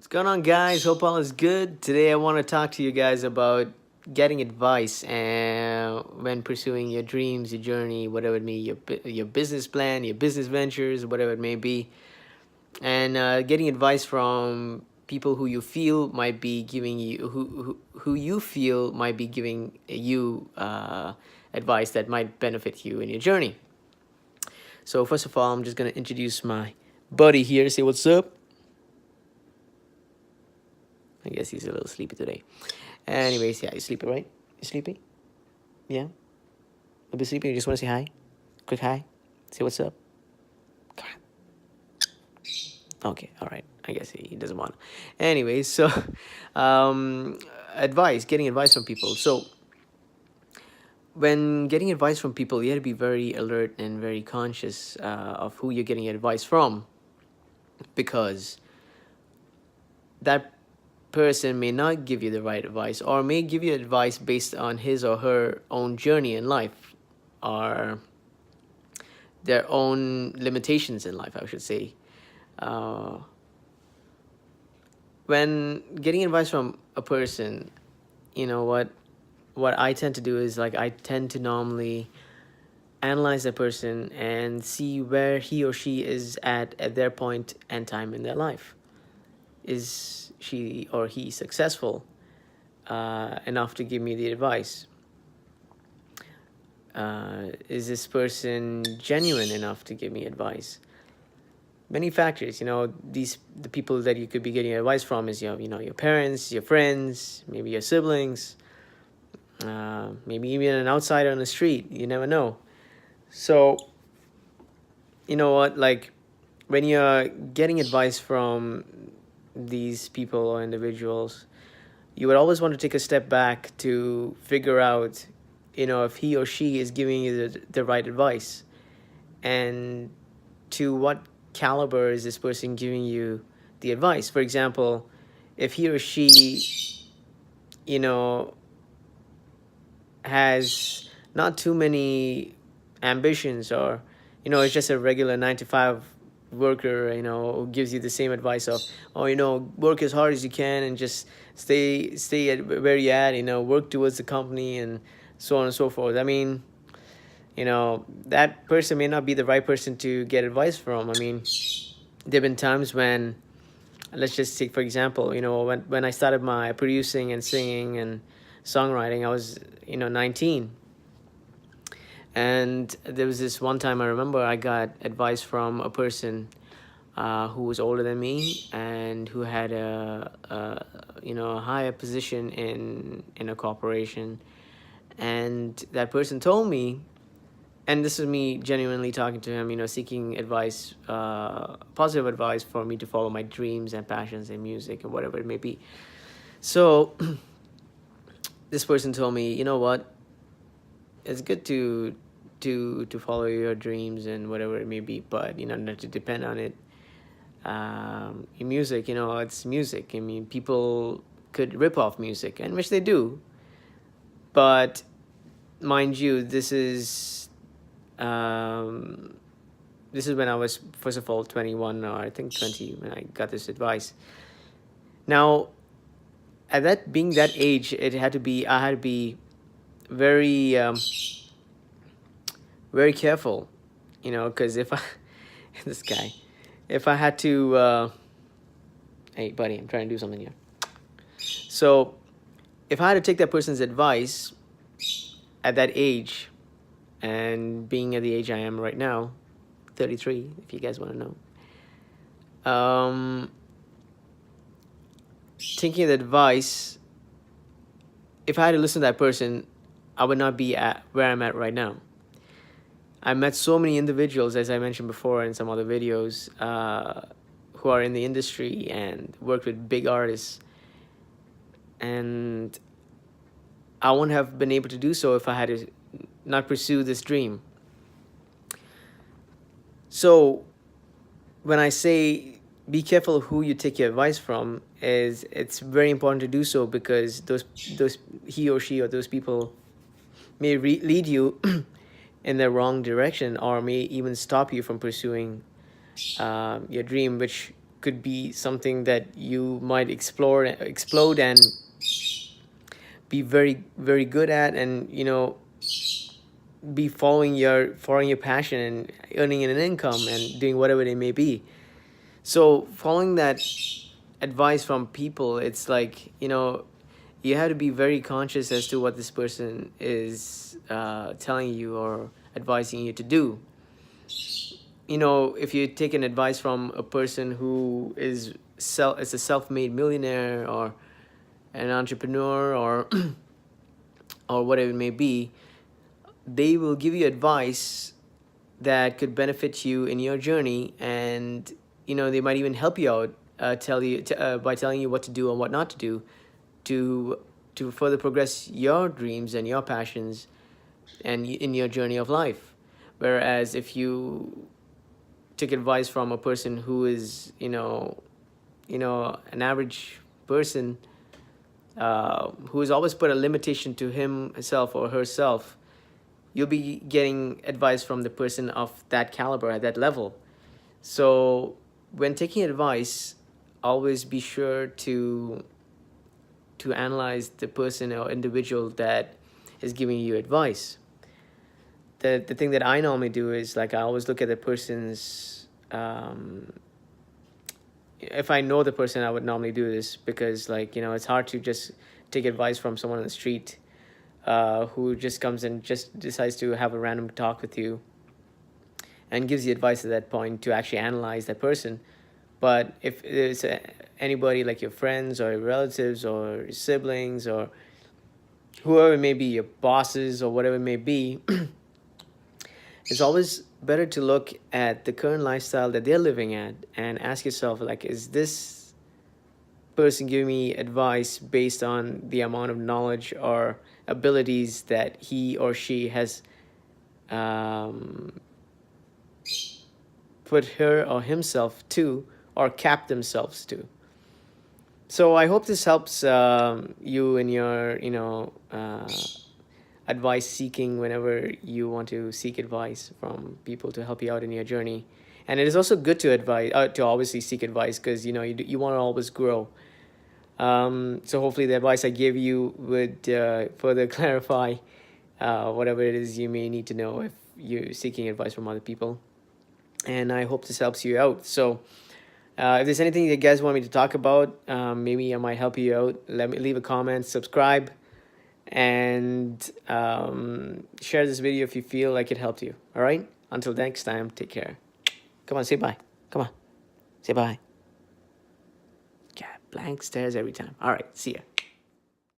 What's going on, guys? Hope all is good. Today I want to talk to you guys about getting advice and when pursuing your dreams, your journey, whatever it may be, your business plan, your business ventures, whatever it may be, and getting advice from people who you feel might be giving you who you feel might be giving you advice that might benefit you in your journey. So first of all, I'm just gonna introduce my buddy here. Say what's up. I guess he's a little sleepy today. Anyways, yeah, you sleepy, right? You sleepy? Yeah? A bit sleepy? You just want to say hi? Quick hi? Say what's up? Come on. Okay, all right. I guess he doesn't want to. Anyways, so advice, getting advice from people. So when getting advice from people, you have to be very alert and very conscious of who you're getting advice from, because that person may not give you the right advice, or may give you advice based on his or her own journey in life, or their own limitations in life, I should say. When getting advice from a person, you know what I tend to do is, like, I tend to normally analyze the person and see where he or she is at their point and time in their life. Is she or he successful enough to give me the advice? Is this person genuine enough to give me advice? Many factors, the people that you could be getting advice from is your parents, your friends, maybe your siblings, maybe even an outsider on the street. You never know. So, you know what, like, when you're getting advice from these people or individuals, you would always want to take a step back to figure out, if he or she is giving you the right advice, and to what caliber is this person giving you the advice. For example, if he or she, you know, has not too many ambitions, or, it's just a regular 9 to 5 worker, who gives you the same advice of, oh, work as hard as you can and just stay at where you're at, work towards the company and so on and so forth. I mean, that person may not be the right person to get advice from. I mean, there have been times when, let's just take, for example, when I started my producing and singing and songwriting, I was, 19. And there was this one time I remember I got advice from a person who was older than me and who had a higher position in a corporation. And that person told me, and this is me genuinely talking to him, seeking advice, positive advice for me to follow my dreams and passions in music and whatever it may be. So this person told me, you know what, it's good to follow your dreams and whatever it may be, but not to depend on it. In music, it's music. I mean, people could rip off music, and which they do, but mind you, this is when I was, first of all, 21, or I think 20, when I got this advice. Now, at that age, I had to be very very careful, because if I this guy, if I had to hey buddy, I'm trying to do something here. So if I had to take that person's advice at that age, and being at the age I am right now, 33, if you guys want to know, taking the advice, if I had to listen to that person, I would not be at where I'm at right now. I met so many individuals, as I mentioned before in some other videos, who are in the industry and work with big artists, and I wouldn't have been able to do so if I had to not pursue this dream. So when I say be careful who you take your advice from, is it's very important to do so, because those he or she or those people may lead you in the wrong direction, or may even stop you from pursuing your dream, which could be something that you might explode and be very, very good at, and be following your passion and earning an income and doing whatever it may be. So following that advice from people, it's like, you have to be very conscious as to what this person is telling you or advising you to do. If you take an advice from a person who is a self-made millionaire or an entrepreneur or or whatever it may be, they will give you advice that could benefit you in your journey, and they might even help you out, by telling you what to do and what not to do to further progress your dreams and your passions and in your journey of life. Whereas if you take advice from a person who is an average person, who has always put a limitation to himself or herself, you'll be getting advice from the person of that caliber at that level. So when taking advice, always be sure to analyze the person or individual that is giving you advice. The thing that I normally do is, like, I always look at the person's, if I know the person, I would normally do this, because, like, it's hard to just take advice from someone on the street who just comes and just decides to have a random talk with you and gives you advice at that point, to actually analyze that person. But if there's anybody like your friends or your relatives or your siblings or whoever it may be, your bosses or whatever it may be, it's always better to look at the current lifestyle that they're living at and ask yourself, like, is this person giving me advice based on the amount of knowledge or abilities that he or she has put her or himself to, or capped themselves to? So I hope this helps you in your advice seeking, whenever you want to seek advice from people to help you out in your journey. And it is also good to obviously seek advice, because you want to always grow. So hopefully the advice I gave you would further clarify whatever it is you may need to know if you're seeking advice from other people. And I hope this helps you out. So if there's anything you guys want me to talk about, maybe I might help you out. Let me leave a comment, subscribe, and share this video if you feel like it helped you. All right? Until next time, take care. Come on, say bye. Come on, say bye. Yeah, blank stares every time. All right, see ya.